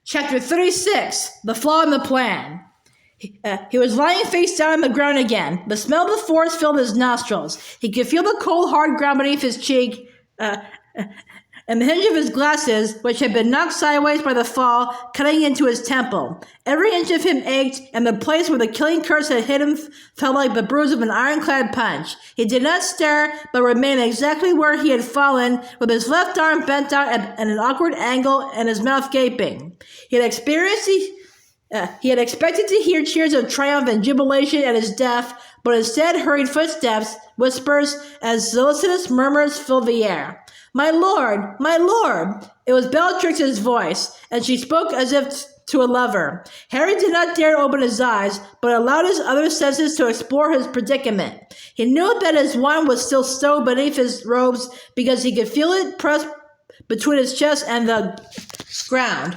Chapter 36, The Flaw in the Plan. He was lying face down on the ground again. The smell of the forest filled his nostrils. He could feel the cold, hard ground beneath his cheek, and the hinge of his glasses, which had been knocked sideways by the fall, cutting into his temple. Every inch of him ached, and the place where the killing curse had hit him felt like the bruise of an ironclad punch. He did not stir, but remained exactly where he had fallen, with his left arm bent out at an awkward angle and his mouth gaping. He had expected to hear cheers of triumph and jubilation at his death, but instead hurried footsteps, whispers, and solicitous murmurs filled the air. My lord! My lord! It was Bellatrix's voice, and she spoke as if to a lover. Harry did not dare open his eyes, but allowed his other senses to explore his predicament. He knew that his wand was still stowed beneath his robes because he could feel it pressed between his chest and the ground.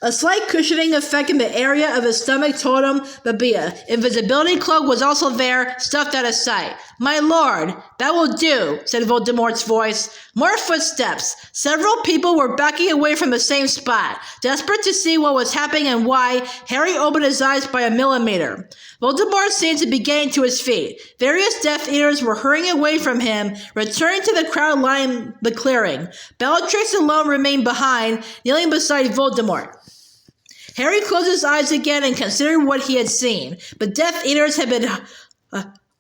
A slight cushioning effect in the area of his stomach told him that the invisibility cloak was also there, stuffed out of sight. My lord, that will do, said Voldemort's voice. More footsteps. Several people were backing away from the same spot. Desperate to see what was happening and why, Harry opened his eyes by a millimeter. Voldemort seemed to be getting to his feet. Various Death Eaters were hurrying away from him, returning to the crowd lining the clearing. Bellatrix alone remained behind, kneeling beside Voldemort. Harry closed his eyes again and considered what he had seen. The Death Eaters had been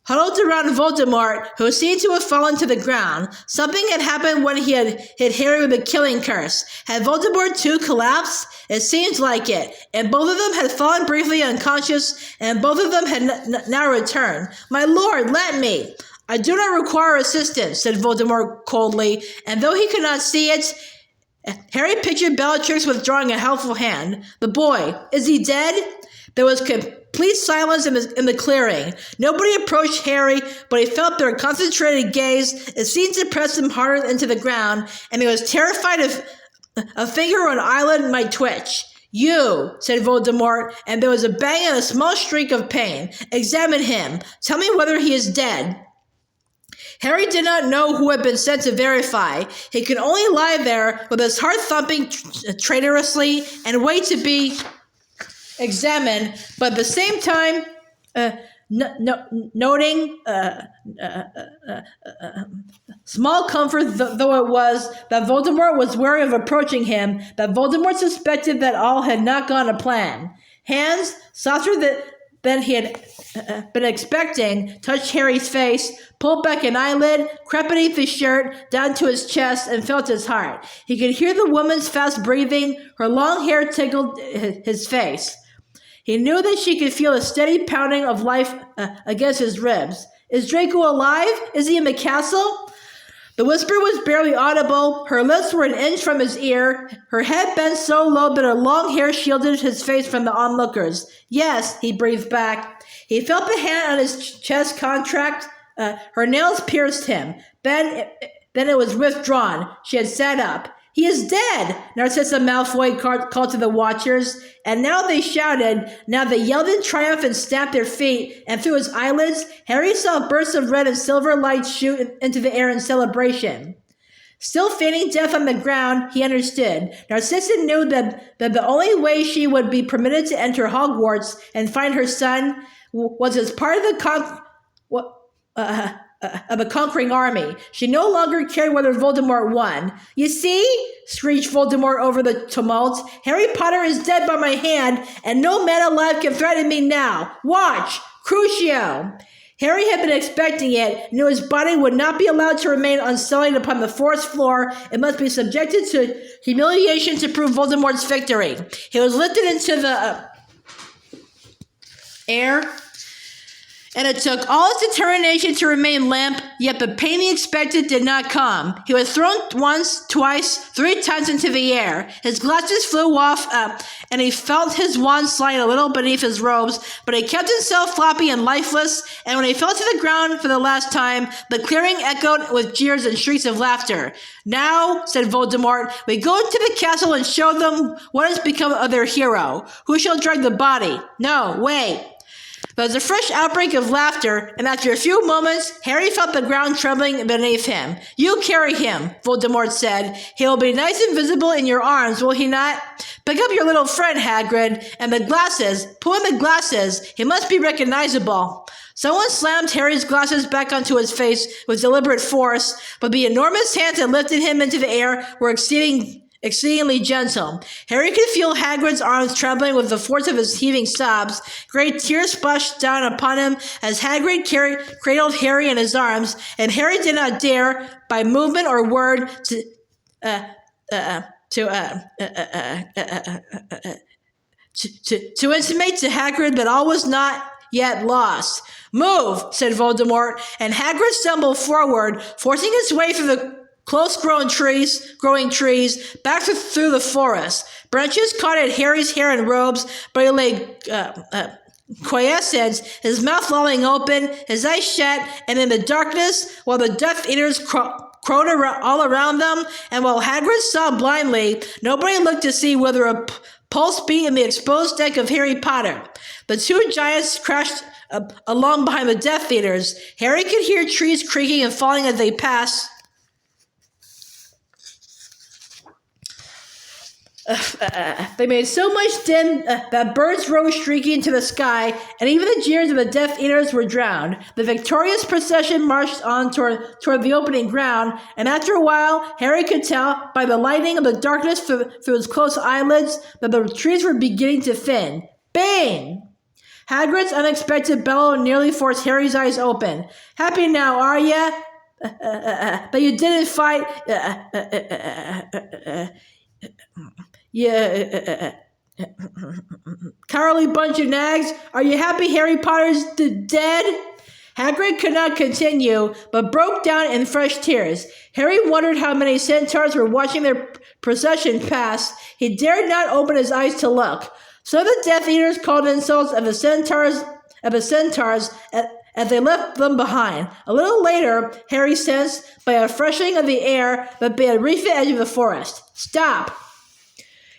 huddled around Voldemort, who seemed to have fallen to the ground. Something had happened when he had hit Harry with a killing curse. Had Voldemort too collapsed? It seemed like it, and both of them had fallen briefly unconscious, and both of them had now returned. My lord, let me! I do not require assistance, said Voldemort coldly, and though he could not see it, Harry pictured Bellatrix withdrawing a helpful hand. The boy, is he dead? There was complete silence in the clearing. Nobody approached Harry, but he felt their concentrated gaze. It seemed to press him harder into the ground, and he was terrified of a finger or an eyelid might twitch. You, said Voldemort, and there was a bang and a small shriek of pain. Examine him. Tell me whether he is dead. Harry did not know who had been sent to verify. He could only lie there with his heart thumping traitorously and wait to be examined, but at the same time noting small comfort though it was that Voldemort was wary of approaching him, that Voldemort suspected that all had not gone to plan. Hands, softer than he had been expecting, touched Harry's face, pulled back an eyelid, crept beneath his shirt, down to his chest, and felt his heart. He could hear the woman's fast breathing. Her long hair tickled his face. He knew that she could feel a steady pounding of life against his ribs. Is Draco alive? Is he in the castle? The whisper was barely audible. Her lips were an inch from his ear. Her head bent so low that her long hair shielded his face from the onlookers. Yes, he breathed back. He felt the hand on his chest contract. Her nails pierced him. Then it was withdrawn. She had sat up. He is dead, Narcissa Malfoy called to the watchers, and now they shouted. Now they yelled in triumph and stamped their feet, and through his eyelids, Harry saw bursts of red and silver light shoot into the air in celebration. Still feigning death on the ground, he understood. Narcissa knew that the only way she would be permitted to enter Hogwarts and find her son was as part of the conquering army. She no longer cared whether Voldemort won. You see? Screeched Voldemort over the tumult. Harry Potter is dead by my hand, and no man alive can threaten me now. Watch! Crucio! Harry had been expecting it, knew his body would not be allowed to remain unsullied upon the forest floor. It must be subjected to humiliation to prove Voldemort's victory. He was lifted into the air, and it took all his determination to remain limp, yet the pain he expected did not come. He was thrown once, twice, 3 times into the air. His glasses flew off, and he felt his wand slide a little beneath his robes, but he kept himself floppy and lifeless, and when he fell to the ground for the last time, the clearing echoed with jeers and shrieks of laughter. Now, said Voldemort, we go into the castle and show them what has become of their hero. Who shall drag the body? No, wait. There was a fresh outbreak of laughter, and after a few moments, Harry felt the ground trembling beneath him. You carry him, Voldemort said. He will be nice and visible in your arms, will he not? Pick up your little friend, Hagrid, and the glasses. Pull in the glasses. He must be recognizable. Someone slammed Harry's glasses back onto his face with deliberate force, but the enormous hands that lifted him into the air were exceedingly gentle. Harry could feel Hagrid's arms trembling with the force of his heaving sobs. Great tears splashed down upon him as Hagrid cradled Harry in his arms, and Harry did not dare, by movement or word, to intimate to Hagrid that all was not yet lost. Move, said Voldemort, and Hagrid stumbled forward, forcing his way through the close-growing trees, back through the forest. Branches caught at Harry's hair and robes, but he lay quiescent, his mouth lolling open, his eyes shut, and in the darkness, while the Death Eaters crowed all around them, and while Hagrid saw blindly, nobody looked to see whether a pulse beat in the exposed neck of Harry Potter. The two giants crashed along behind the Death Eaters. Harry could hear trees creaking and falling as they passed. They made so much din that birds rose shrieking into the sky, and even the jeers of the Death Eaters were drowned. The victorious procession marched on toward the opening ground, and after a while, Harry could tell by the lightning of the darkness through his closed eyelids that the trees were beginning to thin. Bang! Hagrid's unexpected bellow nearly forced Harry's eyes open. Happy now, are ya? That you didn't fight... Yeah, cowardly bunch of nags. Are you happy Harry Potter's dead? Hagrid could not continue, but broke down in fresh tears. Harry wondered how many centaurs were watching their procession pass. He dared not open his eyes to look. So the Death Eaters called insults of the centaurs as they left them behind. A little later, Harry sensed, by a freshening of the air, that they had reached the edge of the forest. Stop!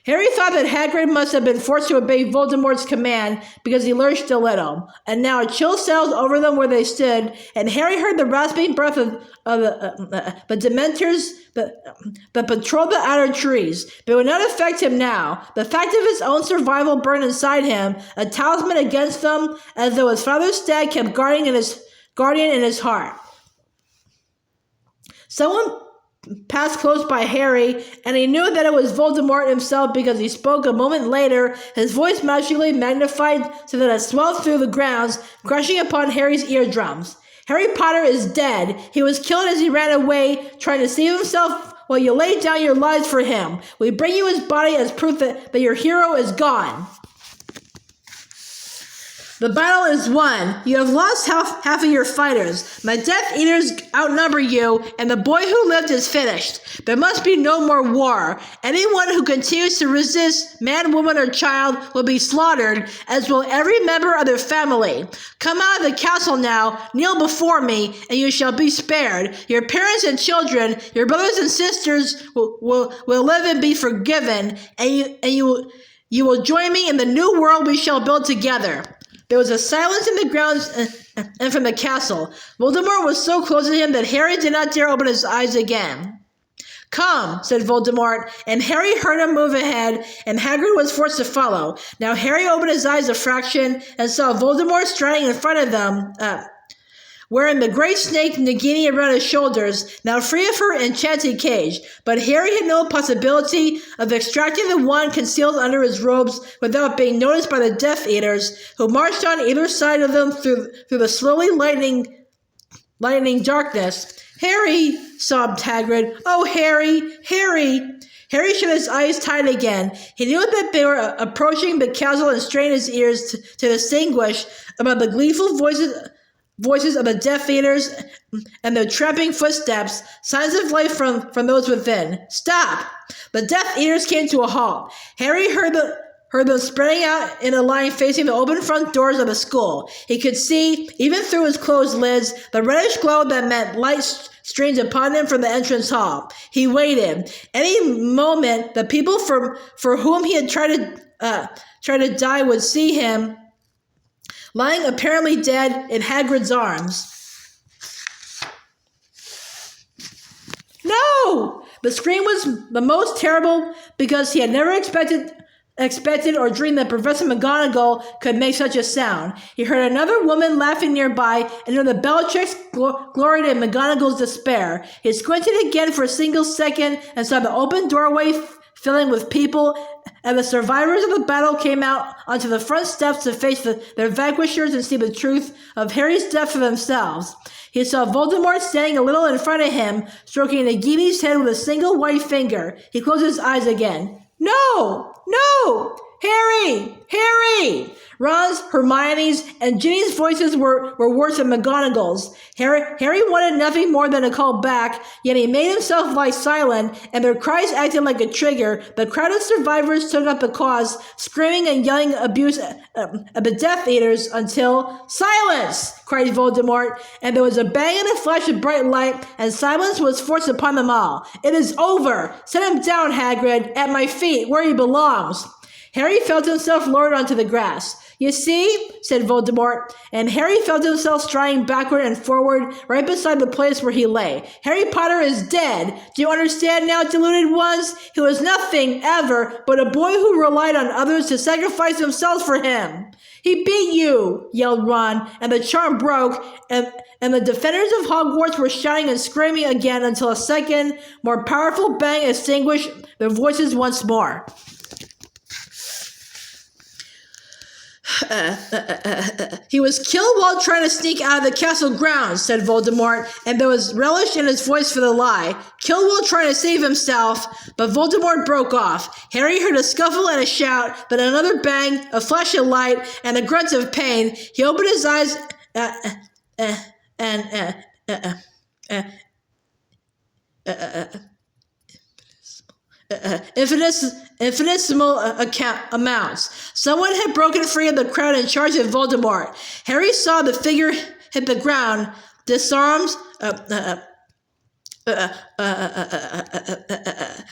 Harry thought that Hagrid must have been forced to obey Voldemort's command because he lurched a little, and now a chill settled over them where they stood, and Harry heard the rasping breath of the Dementors that patrolled the outer trees. But it would not affect him now. The fact of his own survival burned inside him, a talisman against them, as though his father's stag kept guardian in his heart. Someone passed close by Harry, and he knew that it was Voldemort himself because he spoke a moment later, his voice magically magnified so that it swelled through the grounds, crushing upon Harry's eardrums. Harry Potter is dead. He was killed as he ran away, trying to save himself while you laid down your lives for him. We bring you his body as proof that your hero is gone. The battle is won. You have lost half of your fighters. My Death Eaters outnumber you, and the boy who lived is finished. There must be no more war. Anyone who continues to resist, man, woman, or child, will be slaughtered, as will every member of their family. Come out of the castle now, kneel before me, and you shall be spared. Your parents and children, your brothers and sisters will live and be forgiven, and you will join me in the new world we shall build together. There was a silence in the grounds and from the castle. Voldemort was so close to him that Harry did not dare open his eyes again. Come, said Voldemort, and Harry heard him move ahead, and Hagrid was forced to follow. Now Harry opened his eyes a fraction and saw Voldemort striding in front of them, wearing the great snake Nagini around his shoulders, now free of her enchanted cage. But Harry had no possibility of extracting the wand concealed under his robes without being noticed by the Death Eaters, who marched on either side of them through the slowly lightening darkness. Harry, sobbed Hagrid. Oh, Harry, Harry! Harry shut his eyes tight again. He knew that they were approaching the castle and strained his ears to distinguish about the gleeful voices of the Death Eaters and their tramping footsteps, signs of life from those within. Stop! The Death Eaters came to a halt. Harry heard them spreading out in a line facing the open front doors of the school. He could see, even through his closed lids, the reddish glow that meant light streamed upon him from the entrance hall. He waited. Any moment, the people for whom he had tried to die would see him lying apparently dead in Hagrid's arms. No! The scream was the most terrible because he had never expected or dreamed that Professor McGonagall could make such a sound. He heard another woman laughing nearby, and knew the Bellatrix gloried in McGonagall's despair. He squinted again for a single second and saw the open doorway filling with people, and the survivors of the battle came out onto the front steps to face their vanquishers and see the truth of Harry's death for themselves. He saw Voldemort standing a little in front of him, stroking Nagini's head with a single white finger. He closed his eyes again. No! No! Harry! Harry! Ron's, Hermione's, and Ginny's voices were worse than McGonagall's. Harry wanted nothing more than to call back, yet he made himself lie silent, and their cries acted like a trigger. The crowd of survivors took up the cause, screaming and yelling abuse at the Death Eaters until... Silence! Cried Voldemort, and there was a bang and a flash of bright light, and silence was forced upon them all. It is over! Set him down, Hagrid, at my feet, where he belongs. Harry felt himself lowered onto the grass. You see, said Voldemort, and Harry felt himself striding backward and forward right beside the place where he lay. Harry Potter is dead. Do you understand now, deluded ones? He was nothing, ever, but a boy who relied on others to sacrifice themselves for him. He beat you, yelled Ron, and the charm broke, and the defenders of Hogwarts were shouting and screaming again until a second, more powerful bang extinguished their voices once more. He was killed while trying to sneak out of the castle grounds, said Voldemort, and there was relish in his voice for the lie. Killed while trying to save himself, but Voldemort broke off. Harry heard a scuffle and a shout, then another bang, a flash of light, and a grunt of pain. He opened his eyes infinitesimal amounts. Someone had broken free of the crowd and charged at Voldemort. Harry saw the figure hit the ground, disarmed.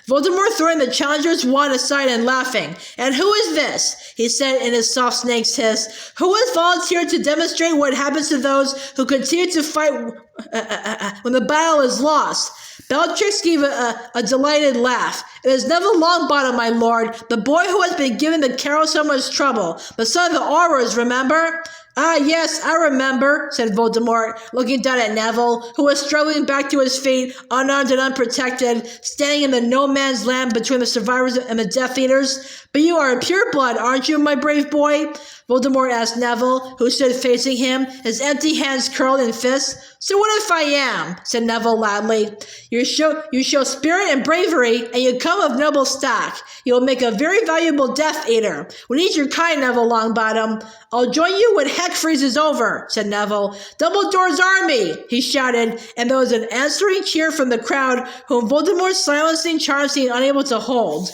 Voldemort throwing the challenger's wand aside and laughing. And who is this? He said in his soft snake's hiss. Who has volunteered to demonstrate what happens to those who continue to fight when the battle is lost? Bellatrix gave a delighted laugh. It is Neville Longbottom, my lord, the boy who has been giving the Carroll so much trouble, the son of the Aurors, remember? Ah, yes, I remember, said Voldemort, looking down at Neville, who was struggling back to his feet, unarmed and unprotected, standing in the no-man's land between the survivors and the Death Eaters. But you are a pureblood, aren't you, my brave boy? Voldemort asked Neville, who stood facing him, his empty hands curled in fists. So what if I am? Said Neville loudly. You show spirit and bravery, and you come of noble stock. You will make a very valuable Death Eater. We need your kind, Neville Longbottom. I'll join you when heck freezes over, said Neville. Dumbledore's army, he shouted, and there was an answering cheer from the crowd, whom Voldemort's silencing charm seemed unable to hold.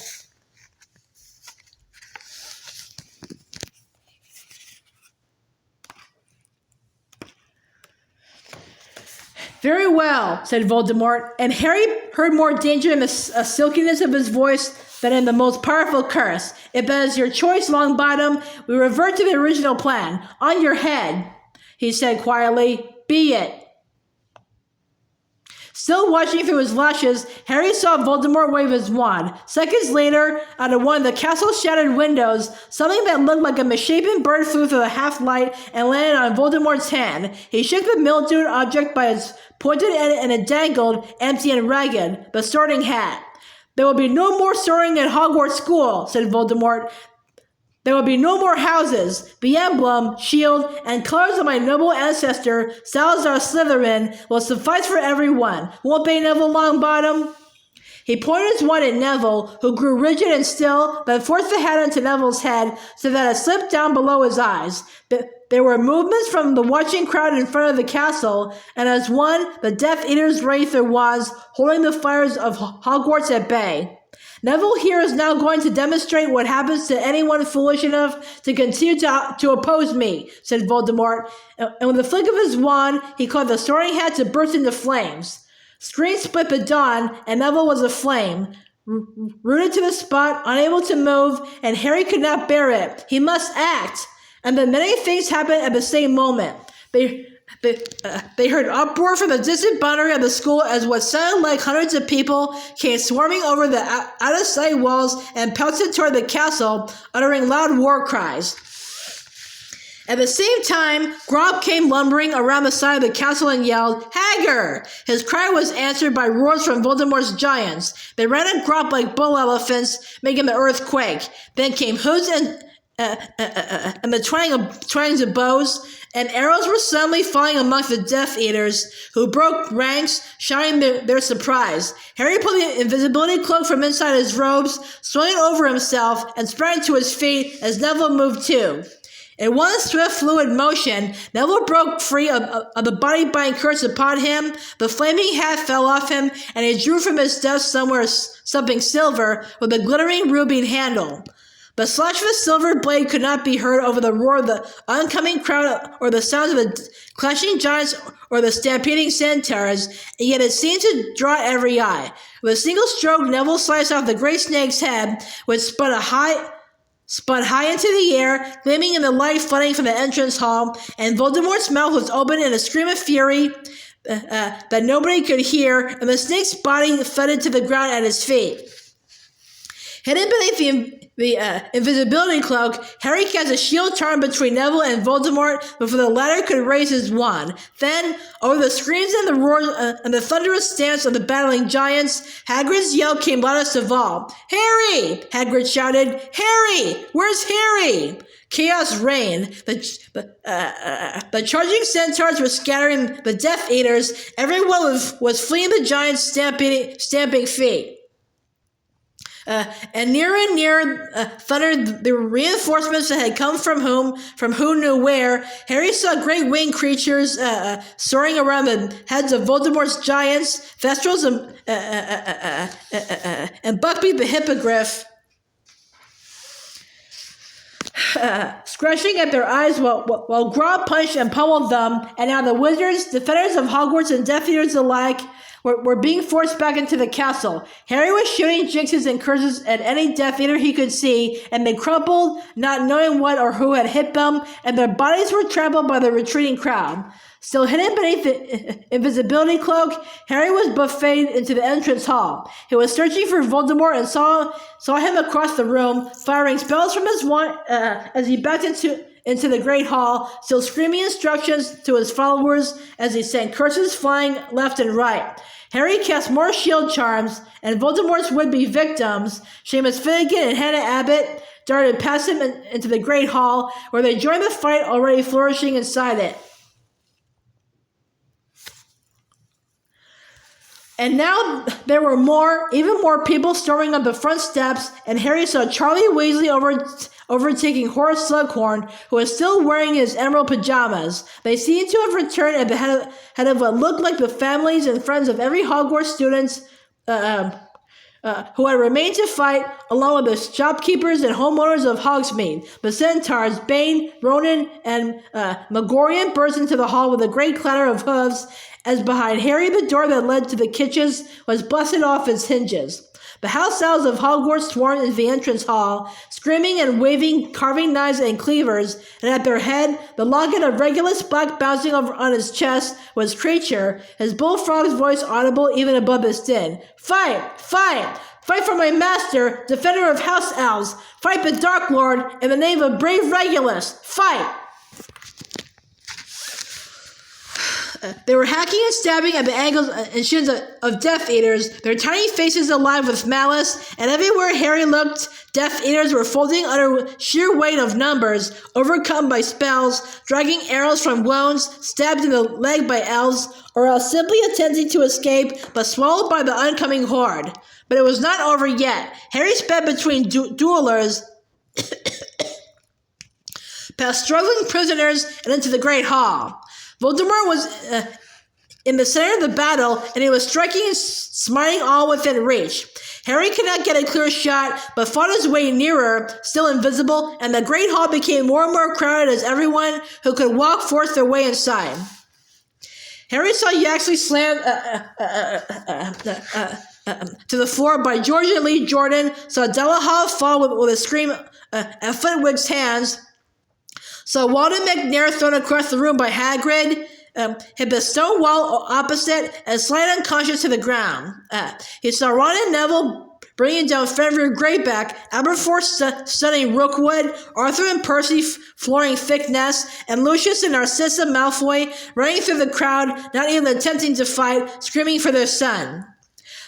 Very well, said Voldemort, and Harry heard more danger in the silkiness of his voice than in the most powerful curse. If that is your choice, Longbottom, we revert to the original plan. On your head, he said quietly. Be it. Still watching through his lashes, Harry saw Voldemort wave his wand. Seconds later, out of one of the castle's shattered windows, something that looked like a misshapen bird flew through the half-light and landed on Voldemort's hand. He shook the mildewed object by its pointed end and it dangled, empty and ragged, the Sorting Hat. There will be no more sorting at Hogwarts School, said Voldemort. There will be no more houses. The emblem, shield, and colors of my noble ancestor, Salazar Slytherin, will suffice for everyone. Won't they, Neville Longbottom? He pointed his wand at Neville, who grew rigid and still, then forced the hat into Neville's head so that it slipped down below his eyes. There were movements from the watching crowd in front of the castle, and as one, the Death Eaters raised their wands, holding the fires of Hogwarts at bay. Neville here is now going to demonstrate what happens to anyone foolish enough to continue to oppose me, said Voldemort, and with a flick of his wand, he caused the Sorting Hat to burst into flames. Screens split at dawn, and Neville was aflame, rooted to the spot, unable to move, and Harry could not bear it. He must act. And then many things happened at the same moment. They heard uproar from the distant boundary of the school as what sounded like hundreds of people came swarming over the out-of-sight walls and pelted toward the castle, uttering loud war cries. At the same time, Grob came lumbering around the side of the castle and yelled, "Hagar!" His cry was answered by roars from Voldemort's giants. They ran at Grob like bull elephants, making the earth quake. Then came hooves and the twangings of bows, and arrows were suddenly falling amongst the Death Eaters, who broke ranks, shouting their surprise. Harry pulled the invisibility cloak from inside his robes, swung it over himself, and sprang to his feet as Neville moved too. In one swift, fluid motion, Neville broke free of the body-bind curse upon him. The flaming hat fell off him, and he drew from his desk something silver with a glittering ruby handle. The slash of a silver blade could not be heard over the roar of the oncoming crowd or the sounds of the clashing giants or the stampeding centaurs, and yet it seemed to draw every eye. With a single stroke, Neville sliced off the great snake's head, which spun high into the air, gleaming in the light flooding from the entrance hall, and Voldemort's mouth was open in a scream of fury that nobody could hear, and the snake's body thudded to the ground at his feet. Hidden beneath the invisibility cloak, Harry cast a shield charm between Neville and Voldemort before the latter could raise his wand. Then, over the screams and the roars and the thunderous stance of the battling giants, Hagrid's yell came loudest of all. "Harry!" Hagrid shouted. "Harry! Where's Harry?" Chaos reigned. The charging centaurs were scattering the Death Eaters. Everyone was fleeing the giants' stamping feet. And nearer thundered the reinforcements that had come from who knew where. Harry saw great winged creatures soaring around the heads of Voldemort's giants, Thestrals and Buckbeak the Hippogriff, scratching at their eyes while Grob punched and pummeled them, and now the wizards, defenders of Hogwarts and Death Eaters alike, were being forced back into the castle. Harry was shooting jinxes and curses at any Death Eater he could see, and they crumpled, not knowing what or who had hit them, and their bodies were trampled by the retreating crowd. Still hidden beneath the invisibility cloak, Harry was buffeted into the entrance hall. He was searching for Voldemort and saw him across the room, firing spells from his wand as he backed into the great hall, still screaming instructions to his followers as he sent curses flying left and right. Harry cast more shield charms, and Voldemort's would-be victims, Seamus Finnegan and Hannah Abbott, darted past him into the great hall, where they joined the fight already flourishing inside it. And now there were even more people storming up the front steps, and Harry saw Charlie Weasley overtaking Horace Slughorn, who was still wearing his emerald pajamas. They seemed to have returned at the head of what looked like the families and friends of every Hogwarts student who had remained to fight, along with the shopkeepers and homeowners of Hogsmeade. The centaurs, Bane, Ronan, and Megorian burst into the hall with a great clatter of hooves, as behind Harry the door that led to the kitchens was busted off its hinges. The house elves of Hogwarts swarmed into the entrance hall, screaming and waving carving knives and cleavers, and at their head, the locket of Regulus Black bouncing over on his chest, was Kreacher, his bullfrog's voice audible even above his din. "Fight! Fight! Fight for my master, defender of house elves! Fight the Dark Lord in the name of brave Regulus! Fight!" They were hacking and stabbing at the ankles and shins of Death Eaters, their tiny faces alive with malice, and everywhere Harry looked, Death Eaters were folding under sheer weight of numbers, overcome by spells, dragging arrows from wounds, stabbed in the leg by elves, or else simply attempting to escape, but swallowed by the oncoming horde. But it was not over yet. Harry sped between duelers, past struggling prisoners, and into the great hall. Voldemort was in the center of the battle, and he was striking and smiting all within reach. Harry could not get a clear shot, but fought his way nearer, still invisible, and the great hall became more and more crowded as everyone who could walk forced their way inside. Harry saw Yaxley slammed to the floor by George and Lee Jordan, saw Delahaye fall with a scream at Flitwick's hands, So Walden McNair thrown across the room by Hagrid, hit the stone wall opposite and slid unconscious to the ground. He saw Ron and Neville bringing down Fenrir Greyback, Aberforth stunning Rookwood, Arthur and Percy flooring Thickness, and Lucius and Narcissa Malfoy running through the crowd, not even attempting to fight, screaming for their son.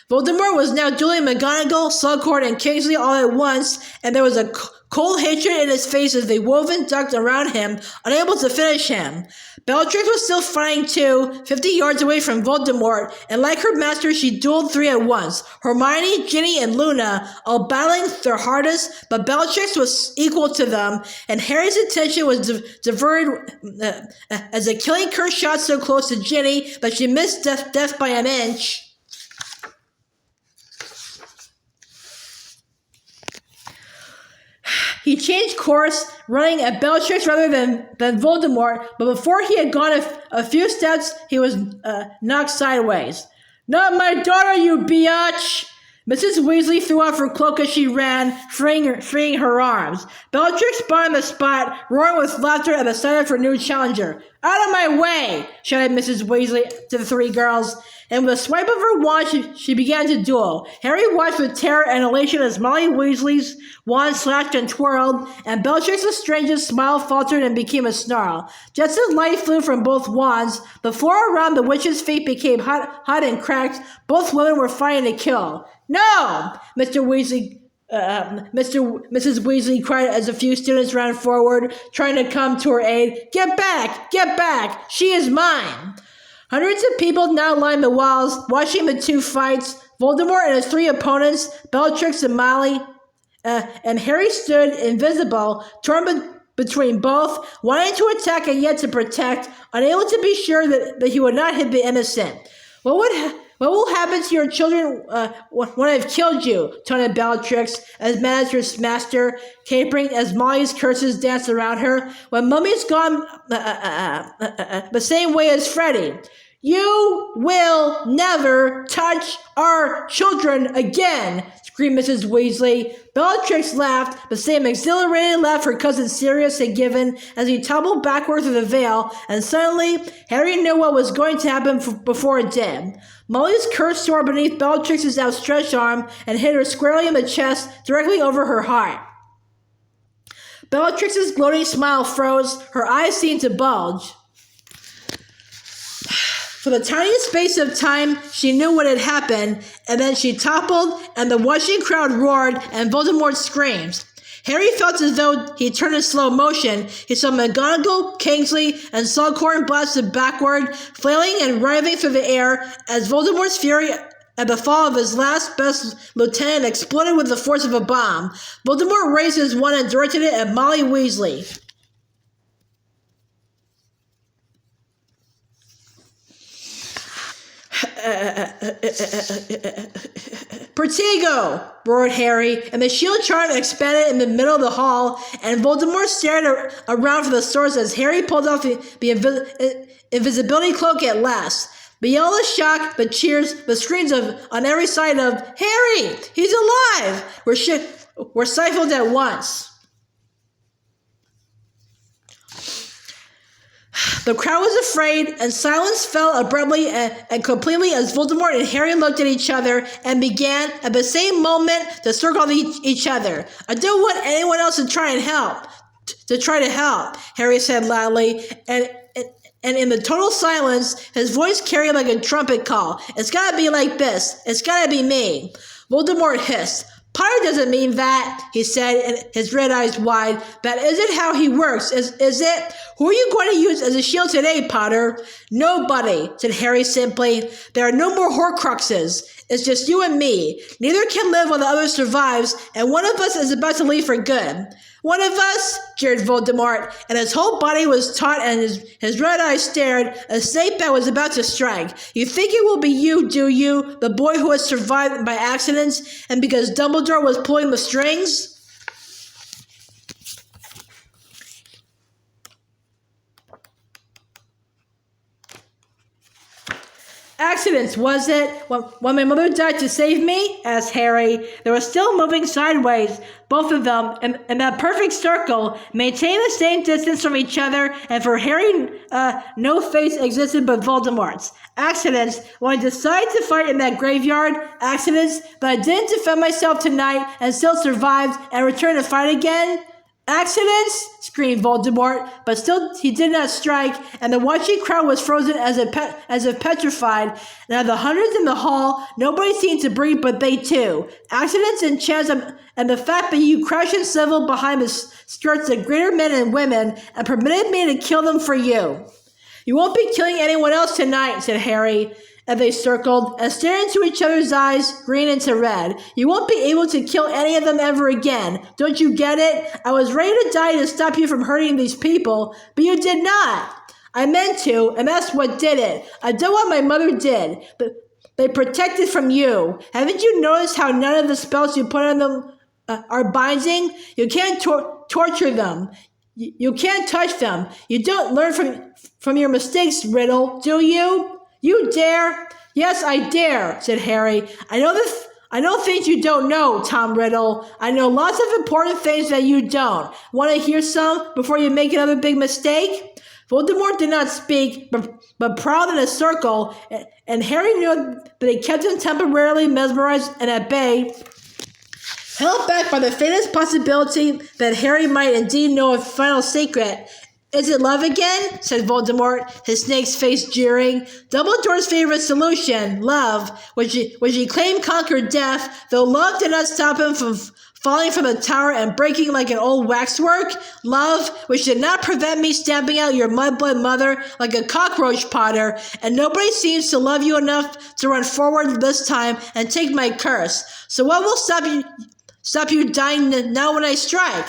Voldemort was now dueling McGonagall, Slughorn, and Kingsley all at once, and there was a cold hatred in his face as they wove and ducked around him, unable to finish him. Bellatrix was still fighting too, 50 yards away from Voldemort, and like her master, she dueled 3 at once. Hermione, Ginny, and Luna, all battling their hardest, but Bellatrix was equal to them, and Harry's attention was diverted as a killing curse shot so close to Ginny that she missed death by an inch. He changed course, running at Bellatrix rather than Voldemort, but before he had gone a few steps, he was knocked sideways. "Not my daughter, you biatch!" Mrs. Weasley threw off her cloak as she ran, freeing her arms. Bellatrix spun on the spot, roaring with laughter at the sight of her new challenger. "Out of my way!" shouted Mrs. Weasley to the 3 girls, and with a swipe of her wand, she began to duel. Harry watched with terror and elation as Molly Weasley's wand slashed and twirled, and Bellatrix's strangest smile faltered and became a snarl. Just as light flew from both wands, the floor around the witch's feet became hot and cracked. Both women were fighting to kill. "No!" Mrs. Weasley cried as a few students ran forward, trying to come to her aid. Get back! Get back! She is mine!" Hundreds of people now lined the walls, watching the 2 fights. Voldemort and his 3 opponents, Bellatrix and Molly, and Harry stood invisible, torn between both, wanting to attack and yet to protect, unable to be sure that he would not hit the innocent. What will happen to your children when I've killed you?" taunted Bellatrix, as mad as her master, capering as Molly's curses danced around her. "When Mummy's gone the same way as Freddy. You will never touch our children again," screamed Mrs. Weasley. Bellatrix laughed, the same exhilarated laugh her cousin Sirius had given as he toppled backward through the veil, and suddenly Harry knew what was going to happen before it did. Molly's curse soared beneath Bellatrix's outstretched arm and hit her squarely in the chest, directly over her heart. Bellatrix's gloating smile froze, her eyes seemed to bulge. For the tiniest space of time, she knew what had happened, and then she toppled, and the watching crowd roared, and Voldemort screamed. Harry felt as though he turned in slow motion. He saw McGonagall, Kingsley, and Slughorn blasted backward, flailing and writhing through the air, as Voldemort's fury at the fall of his last best lieutenant exploded with the force of a bomb. Voldemort raised his wand and directed it at Molly Weasley. "Protego!" roared Harry, and the shield charm expanded in the middle of the hall, and Voldemort stared around for the source as Harry pulled off the invisibility cloak at last. The yell of shock, the cheers, the screams on every side of "Harry! He's alive!" were stifled at once. The crowd was afraid, and silence fell abruptly and completely as Voldemort and Harry looked at each other and began, at the same moment, to circle each other. "I don't want anyone else to try to help," Harry said loudly, and in the total silence, his voice carried like a trumpet call. "It's gotta be like this. It's gotta be me." Voldemort hissed. "Potter doesn't mean that," he said, his red eyes wide. "That isn't how he works, is it? Who are you going to use as a shield today, Potter?" "Nobody," said Harry simply. "There are no more Horcruxes. It's just you and me. Neither can live while the other survives, and one of us is about to leave for good." "One of us?" jeered Voldemort, and his whole body was taut and his red eyes stared. A snake bat was about to strike. "You think it will be you, do you? The boy who has survived by accidents, and because Dumbledore was pulling the strings?" Accidents, was it? When my mother died to save me? Asked Harry. They were still moving sideways, both of them, in that perfect circle, maintaining the same distance from each other, and for Harry, no face existed but Voldemort's. Accidents, when I decided to fight in that graveyard. Accidents, but I didn't defend myself tonight and still survived and returned to fight again. Accidents? Screamed Voldemort, but still he did not strike, and the watching crowd was frozen as if petrified. Now the hundreds in the hall, nobody seemed to breathe but they too. Accidents and chance and the fact that you crouched and swiveled behind the skirts of greater men and women and permitted me to kill them for you. You won't be killing anyone else tonight, said Harry, as they circled and stared into each other's eyes, green into red. You won't be able to kill any of them ever again. Don't you get it? I was ready to die to stop you from hurting these people, but you did not. I meant to, and that's what did it. I did what my mother did, but they protected from you. Haven't you noticed how none of the spells you put on them are binding? You can't torture them. You can't touch them. You don't learn from your mistakes, Riddle, do you? You dare? Yes, I dare, said Harry. I know things you don't know, Tom Riddle. I know lots of important things that you don't. Want to hear some before you make another big mistake? Voldemort did not speak, but prowled in a circle, and Harry knew that he kept him temporarily mesmerized and at bay, held back by the faintest possibility that Harry might indeed know a final secret. Is it love again? Said Voldemort, his snake's face jeering. Dumbledore's favorite solution, love, which he claimed conquered death, though love did not stop him from falling from the tower and breaking like an old waxwork. Love, which did not prevent me stamping out your mudblood mother like a cockroach, Potter, and nobody seems to love you enough to run forward this time and take my curse. So what will stop you dying now when I strike?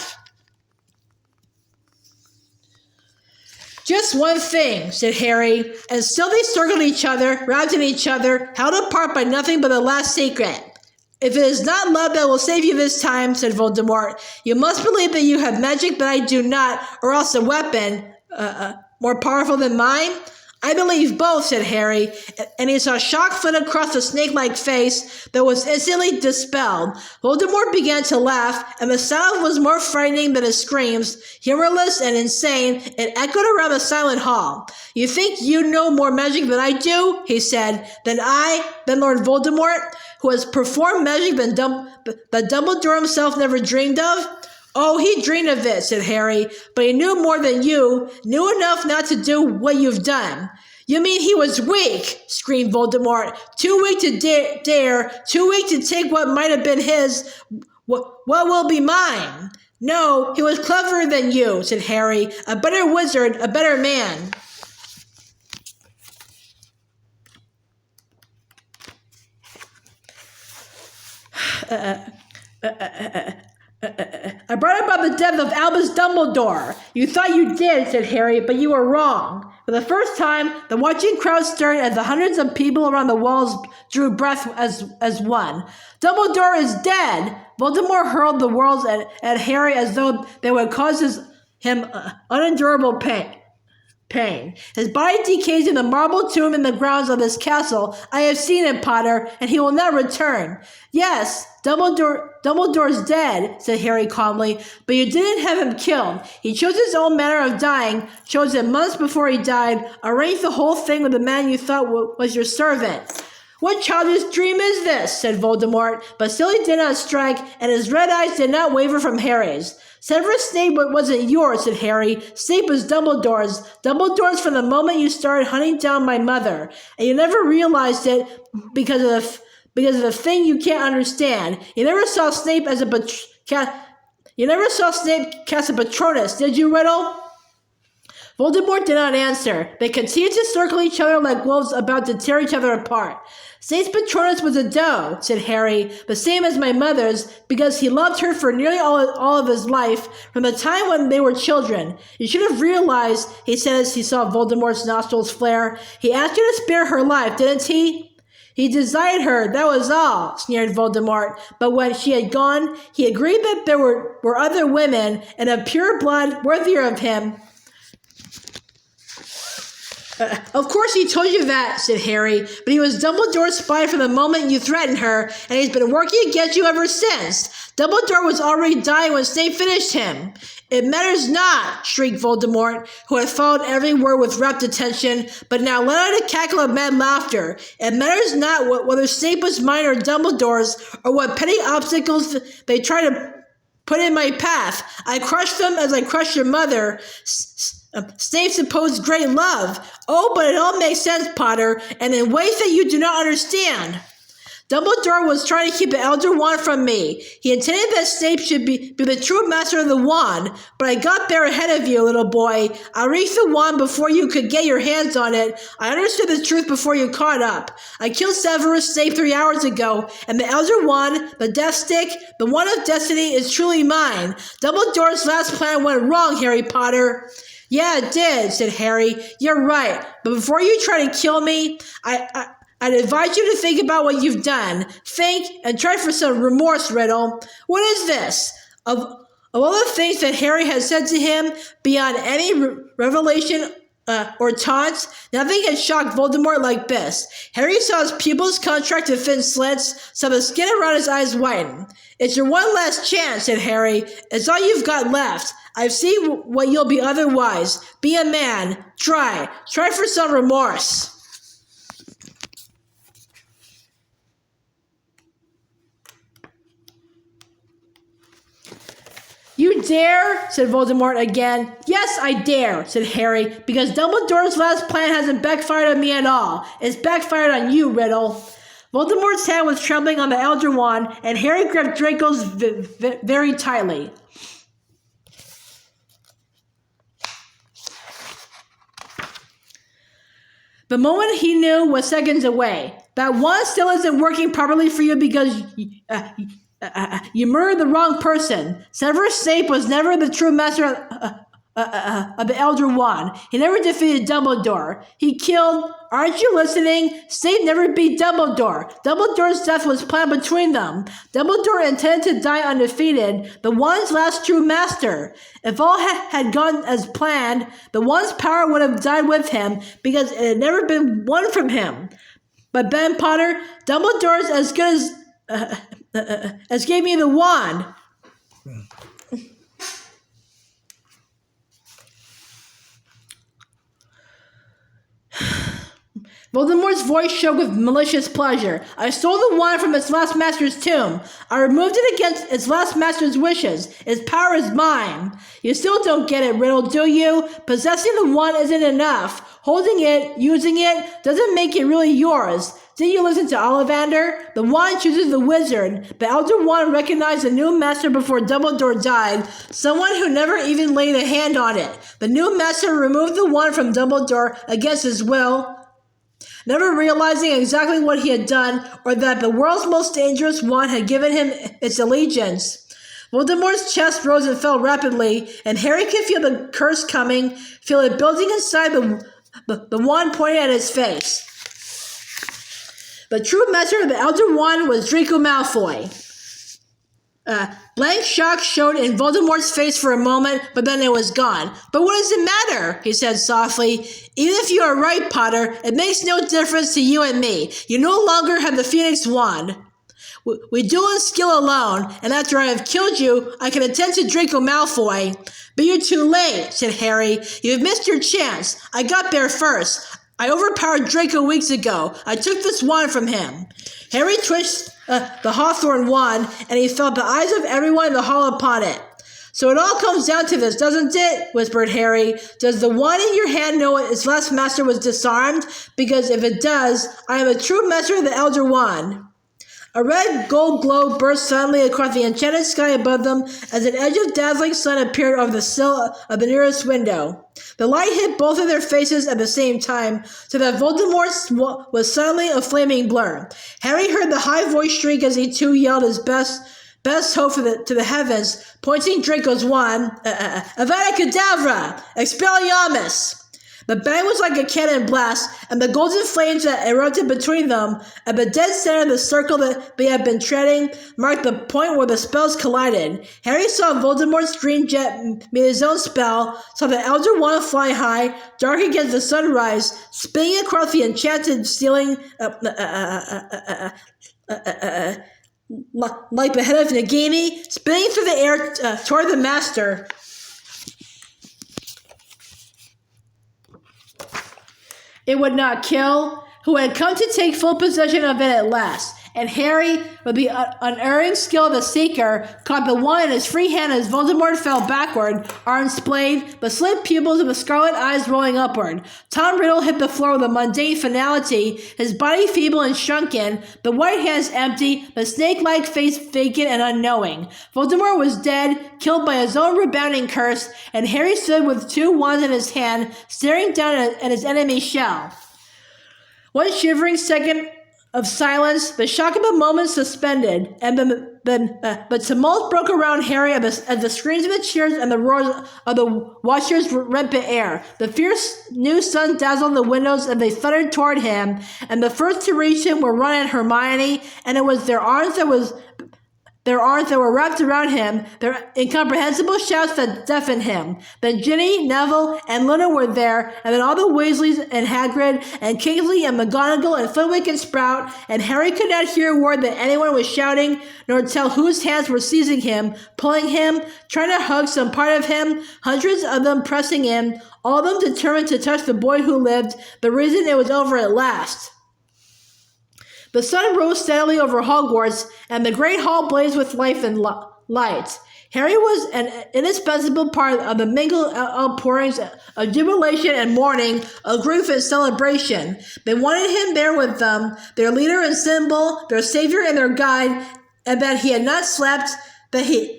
Just one thing, said Harry, and still they circled each other, wrapped in each other, held apart by nothing but the last secret. If it is not love that will save you this time, said Voldemort, you must believe that you have magic but I do not, or else a weapon, more powerful than mine. I believe both, said Harry, and he saw shock flit across the snake-like face that was instantly dispelled. Voldemort began to laugh, and the sound was more frightening than his screams. Humorless and insane, it echoed around the silent hall. You think you know more magic than I do, he said, than Lord Voldemort, who has performed magic that Dumbledore himself never dreamed of? Oh, he dreamed of it, said Harry, but he knew more than you, knew enough not to do what you've done. You mean he was weak, screamed Voldemort, too weak to dare, too weak to take what might have been his, what will be mine. No, he was cleverer than you, said Harry, a better wizard, a better man. I brought about the death of Albus Dumbledore. You thought you did, said Harry, but you were wrong. For the first time, the watching crowd stirred as the hundreds of people around the walls drew breath as one. Dumbledore is dead! Voldemort hurled the words at Harry as though they would cause him unendurable pain. His body decays in the marble tomb in the grounds of this castle. I have seen it, Potter, and he will not return. Yes, Dumbledore's dead, said Harry calmly, but you didn't have him killed. He chose his own manner of dying, chose it months before he died, arranged the whole thing with the man you thought was your servant. What childish dream is this? Said Voldemort, but still he did not strike, and his red eyes did not waver from Harry's. Severus Snape wasn't yours, said Harry. Snape was Dumbledore's. Dumbledore's from the moment you started hunting down my mother, and you never realized it because of the thing you can't understand. You never saw Snape cast a Patronus, did you, Riddle? Voldemort did not answer. They continued to circle each other like wolves about to tear each other apart. Snape's Patronus was a doe, said Harry, the same as my mother's, because he loved her for nearly all of his life, from the time when they were children. You should have realized, he said as he saw Voldemort's nostrils flare. He asked you to spare her life, didn't he? He desired her, that was all, sneered Voldemort. But when she had gone, he agreed that there were other women, and of pure blood, worthier of him, Of course he told you that, said Harry, but he was Dumbledore's spy from the moment you threatened her, and he's been working against you ever since. Dumbledore was already dying when Snape finished him. It matters not, shrieked Voldemort, who had followed every word with rapt attention, but now let out a cackle of mad laughter. It matters not whether Snape was mine or Dumbledore's, or what petty obstacles they try to put in my path. I crushed them as I crushed your mother. Snape supposed great love. Oh, but it all makes sense, Potter, and in ways that you do not understand. Dumbledore was trying to keep the Elder Wand from me. He intended that Snape should be the true master of the wand, but I got there ahead of you, little boy. I reached the wand before you could get your hands on it. I understood the truth before you caught up. I killed Severus Snape 3 hours ago, and the Elder Wand, the Death Stick, the Wand of Destiny is truly mine. Dumbledore's last plan went wrong, Harry Potter. Yeah, it did, said Harry. You're right, but before you try to kill me, I'd advise you to think about what you've done. Think and try for some remorse, Riddle. What is this? Of all the things that Harry had said to him, beyond any revelation or taunts, nothing had shocked Voldemort like this. Harry saw his pupils contract to thin slits, saw the skin around his eyes whiten. It's your one last chance, said Harry. It's all you've got left. I've seen what you'll be otherwise. Be a man. Try for some remorse. You dare? Said Voldemort again. Yes, I dare, said Harry, because Dumbledore's last plan hasn't backfired on me at all. It's backfired on you, Riddle. Voldemort's hand was trembling on the Elder Wand, and Harry gripped Draco's very tightly. The moment he knew was seconds away. That wand still isn't working properly for you because you murdered the wrong person. Severus Snape was never the true master of the Elder Wand. He never defeated Dumbledore. He killed... Aren't you listening? Snape never beat Dumbledore. Dumbledore's death was planned between them. Dumbledore intended to die undefeated, the wand's last true master. If all had gone as planned, the wand's power would have died with him because it had never been won from him. But Ben Potter, Dumbledore's as good as gave me the wand. Voldemort's voice shook with malicious pleasure. I stole the wand from its last master's tomb. I removed it against its last master's wishes. Its power is mine. You still don't get it, Riddle, do you? Possessing the wand isn't enough. Holding it, using it, doesn't make it really yours. Did you listen to Ollivander? The wand chooses the wizard. The Elder Wand recognized a new master before Dumbledore died, someone who never even laid a hand on it. The new master removed the wand from Dumbledore against his will, never realizing exactly what he had done or that the world's most dangerous wand had given him its allegiance. Voldemort's chest rose and fell rapidly, and Harry could feel the curse coming, feel it building inside the wand pointing at his face. The true master of the Elder Wand was Draco Malfoy. Blank shock showed in Voldemort's face for a moment, but then it was gone. But what does it matter? He said softly. Even if you are right, Potter, it makes no difference to you and me. You no longer have the Phoenix Wand. We duel in skill alone, and after I have killed you, I can attend to Draco Malfoy. But you're too late, said Harry. You've missed your chance. I got there first. I overpowered Draco weeks ago. I took this wand from him. Harry twitched the Hawthorn wand, and he felt the eyes of everyone in the hall upon it. So it all comes down to this, doesn't it? Whispered Harry. Does the wand in your hand know its last master was disarmed? Because if it does, I am a true master of the Elder Wand. A red gold glow burst suddenly across the enchanted sky above them as an edge of dazzling sun appeared over the sill of the nearest window. The light hit both of their faces at the same time, so that Voldemort was suddenly a flaming blur. Harry heard the high voice shriek as he too yelled his best hope to the heavens, pointing Draco's wand, Avada Kedavra! Expelliarmus! The bang was like a cannon blast, and the golden flames that erupted between them, at the dead center of the circle that they had been treading, marked the point where the spells collided. Harry saw Voldemort's dream jet meet his own spell, saw the Elder Wand fly high, dark against the sunrise, spinning across the enchanted ceiling, like the head of Nagini, spinning through the air toward the master. It would not kill, who had come to take full possession of it at last. And Harry, with the unerring skill of the Seeker, caught the wand in his free hand as Voldemort fell backward, arms splayed, the slit pupils of the scarlet eyes rolling upward. Tom Riddle hit the floor with a mundane finality, his body feeble and shrunken, the white hands empty, the snake-like face vacant and unknowing. Voldemort was dead, killed by his own rebounding curse, and Harry stood with 2 wands in his hand, staring down at his enemy's shell. One shivering second of silence, the shock of the moment suspended, and the tumult broke around Harry as the screams of the cheers and the roars of the watchers rent the air. The fierce new sun dazzled the windows as they thundered toward him, and the first to reach him were Ron and Hermione, and it was their arms that were wrapped around him, their incomprehensible shouts that deafened him. Then Ginny, Neville, and Luna were there, and then all the Weasleys and Hagrid, and Kingsley and McGonagall and Flitwick and Sprout, and Harry could not hear a word that anyone was shouting, nor tell whose hands were seizing him, pulling him, trying to hug some part of him, hundreds of them pressing in, all of them determined to touch the boy who lived, the reason it was over at last. The sun rose steadily over Hogwarts, and the great hall blazed with life and light. Harry was an indispensable part of the mingled outpourings of jubilation and mourning, of grief and celebration. They wanted him there with them, their leader and symbol, their savior and their guide, and that he had not slept, that he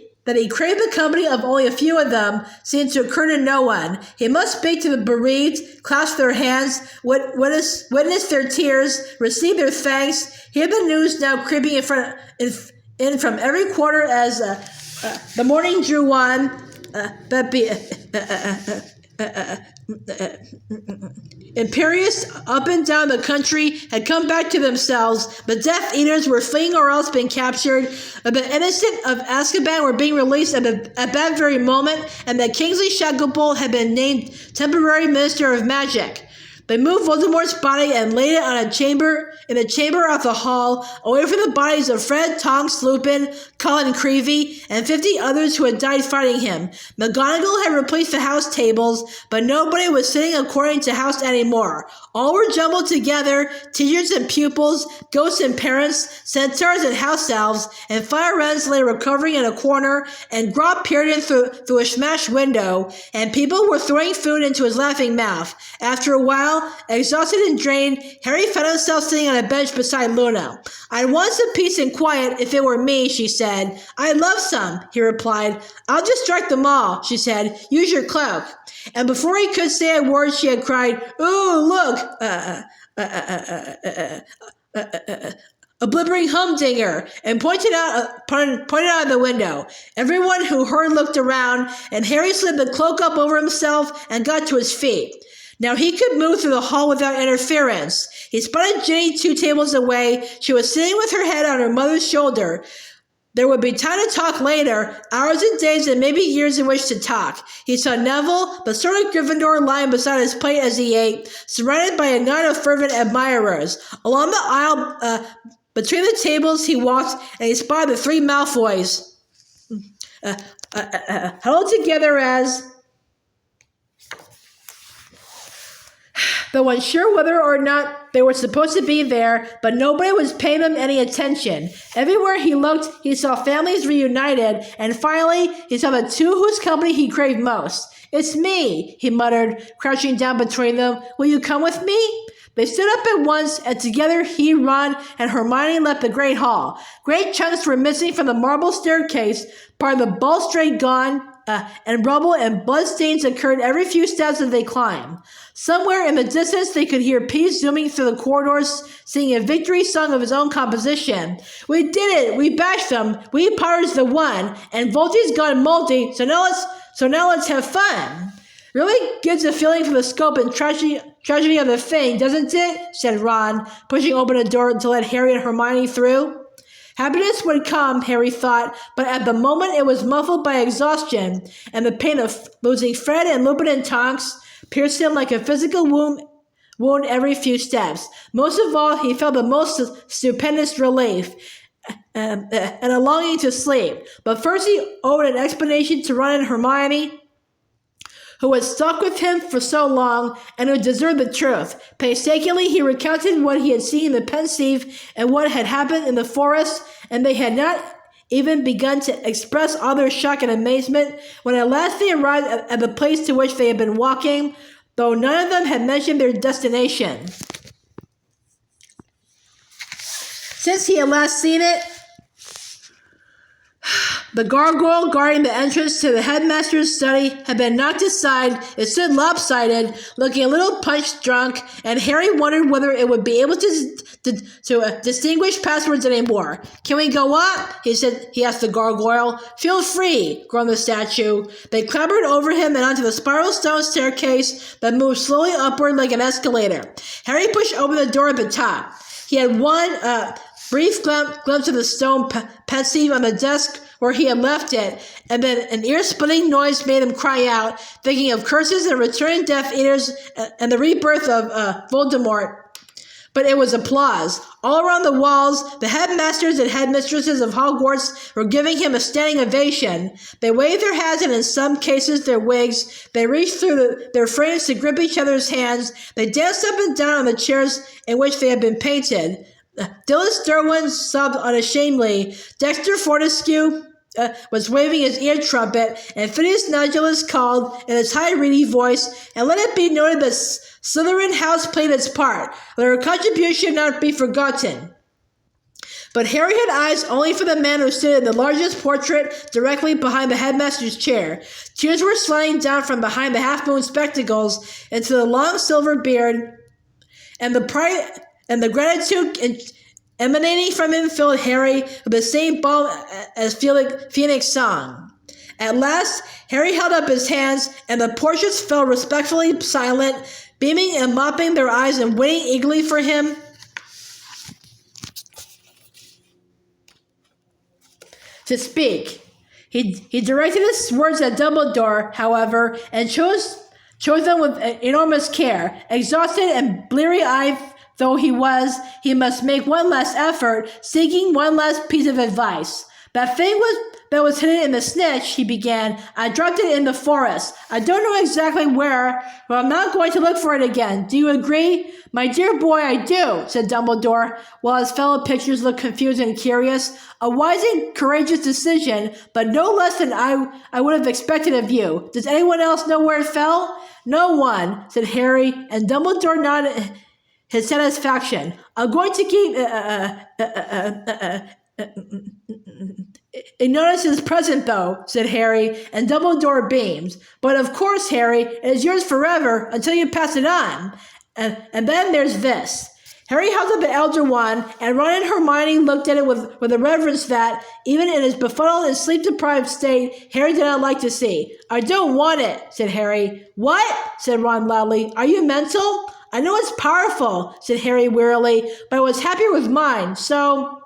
craved the company of only a few of them seemed to occur to no one. He must speak to the bereaved, clasp their hands, witness their tears, receive their thanks, hear the news now creeping in from every quarter as the morning drew on. Imperious up and down the country had come back to themselves. The Death Eaters were fleeing or else being captured. The innocent of Azkaban were being released at that very moment, and that Kingsley Shacklebolt had been named temporary Minister of Magic. They moved Voldemort's body and laid it in a chamber off the hall, away from the bodies of Fred, Tonks, Lupin, Colin Creevey, and 50 others who had died fighting him. McGonagall had replaced the house tables, but nobody was sitting according to house anymore. All were jumbled together, teachers and pupils, ghosts and parents, centaurs and house elves, and fire wrens lay recovering in a corner, and Grop peered in through a smashed window, and people were throwing food into his laughing mouth. After a while, exhausted and drained, Harry found himself sitting on a bench beside Luna. "I'd want some peace and quiet if it were me," she said. "I'd love some," he replied. "I'll distract them all," she said. "Use your cloak." And before he could say a word, she had cried, "Ooh, look! A blibbering humdinger," and pointed out of the window. Everyone who heard looked around, and Harry slid the cloak up over himself and got to his feet. Now he could move through the hall without interference. He spotted Ginny 2 tables away. She was sitting with her head on her mother's shoulder. There would be time to talk later, hours and days and maybe years in which to talk. He saw Neville, the sort of Gryffindor, lying beside his plate as he ate, surrounded by a knot of fervent admirers. Along the aisle between the tables he walked, and he spotted the 3 Malfoys, huddled together as though unsure whether or not they were supposed to be there, but nobody was paying them any attention. Everywhere he looked, he saw families reunited, and finally, he saw the 2 whose company he craved most. "It's me," he muttered, crouching down between them. "Will you come with me?" They stood up at once, and together he, Ron, and Hermione left the great hall. Great chunks were missing from the marble staircase, part of the balustrade gone, and rubble and bloodstains occurred every few steps as they climbed. Somewhere in the distance they could hear Pete zooming through the corridors, singing a victory song of his own composition. "We did it! We bashed them! We Potter's the one! And Volty's gone multi, so now let's have fun!" Really gives a feeling for the scope and tragedy of the thing, doesn't it? Said Ron, pushing open a door to let Harry and Hermione through. Happiness would come, Harry thought, but at the moment it was muffled by exhaustion, and the pain of losing Fred and Lupin and Tonks pierced him like a physical wound every few steps. Most of all, he felt the most stupendous relief and a longing to sleep. But first he owed an explanation to Ron and Hermione, who had stuck with him for so long and who deserved the truth. Painstakingly, he recounted what he had seen in the Pensieve and what had happened in the forest, and they had not even begun to express all their shock and amazement when at last they arrived at the place to which they had been walking, though none of them had mentioned their destination. Since he had last seen it, the gargoyle guarding the entrance to the headmaster's study had been knocked aside. It stood lopsided, looking a little punch-drunk, and Harry wondered whether it would be able to distinguish passwords anymore. "Can we go up?" He asked the gargoyle. "Feel free," groaned the statue. They clambered over him and onto the spiral stone staircase that moved slowly upward like an escalator. Harry pushed open the door at the top. He had one brief glimpse of the stone Pensieve on the desk where he had left it, and then an ear-splitting noise made him cry out, thinking of curses and returning Death Eaters and the rebirth of Voldemort. But it was applause. All around the walls, the headmasters and headmistresses of Hogwarts were giving him a standing ovation. They waved their hats and in some cases their wigs. They reached through their frames to grip each other's hands. They danced up and down on the chairs in which they had been painted. Dilys Derwin sobbed unashamedly. Dexter Fortescue was waving his ear trumpet, and Phineas Nodulus called in his high reedy voice, and let it be noted that Slytherin House played its part. Let her contribution not be forgotten. But Harry had eyes only for the man who stood in the largest portrait directly behind the headmaster's chair. Tears were sliding down from behind the half-moon spectacles into the long silver beard, and the pride and the gratitude emanating from him filled Harry with the same balm as Phoenix song. At last, Harry held up his hands, and the portraits fell respectfully silent, beaming and mopping their eyes and waiting eagerly for him to speak. He directed his words at Dumbledore, however, and chose them with enormous care. Exhausted and bleary-eyed though he must make one last effort, seeking one last piece of advice. "That thing that was hidden in the snitch," he began. "I dropped it in the forest. I don't know exactly where, but I'm not going to look for it again. Do you agree?" "My dear boy, I do," said Dumbledore, while his fellow pictures looked confused and curious. "A wise and courageous decision, but no less than I would have expected of you. Does anyone else know where it fell?" "No one," said Harry, and Dumbledore nodded his satisfaction. "I'm going to keep Ignotus is present, though," said Harry, and Dumbledore beamed. "But of course, Harry, it is yours forever until you pass it on. And then there's this." Harry held up the Elder Wand, and Ron and Hermione looked at it with a reverence that, even in his befuddled and sleep-deprived state, Harry did not like to see. "I don't want it," said Harry. "What?" said Ron loudly. "Are you mental?" "I know it's powerful," said Harry wearily, "but I was happier with mine, so—"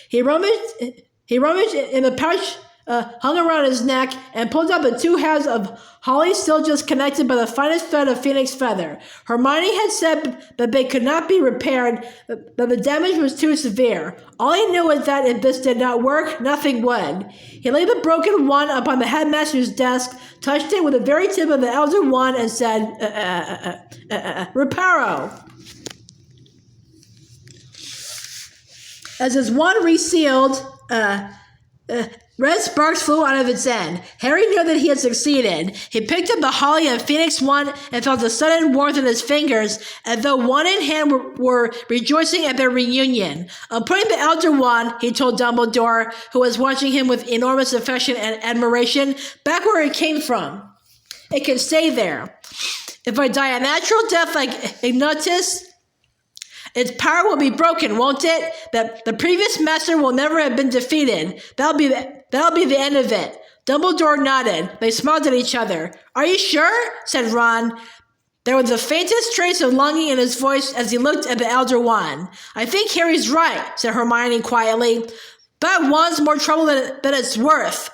He rummaged in the pouch hung around his neck and pulled out the two halves of holly still just connected by the finest thread of phoenix feather. Hermione had said that they could not be repaired, that the damage was too severe. All he knew was that if this did not work, nothing would. He laid the broken wand upon the headmaster's desk, touched it with the very tip of the elder wand, and said, "Reparo." As his wand resealed, red sparks flew out of its end. Harry knew that he had succeeded. He picked up the holly and phoenix wand and felt a sudden warmth in his fingers, as though wand in hand were rejoicing at their reunion. On putting the elder wand, he told Dumbledore, who was watching him with enormous affection and admiration, back where it came from. It can stay there. If I die a natural death like Ignotus, its power will be broken, won't it? That the previous master will never have been defeated. That'll be the end of it. Dumbledore nodded. They smiled at each other. Are you sure? Said Ron. There was the faintest trace of longing in his voice as he looked at the Elder Wand. I think Harry's right, said Hermione quietly. That wand's more trouble than it's worth,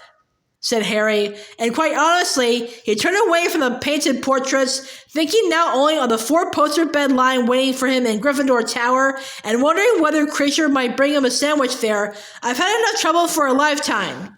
said Harry, and quite honestly, he turned away from the painted portraits, thinking now only of the four-poster bed lying waiting for him in Gryffindor Tower, and wondering whether Kreacher might bring him a sandwich there. I've had enough trouble for a lifetime.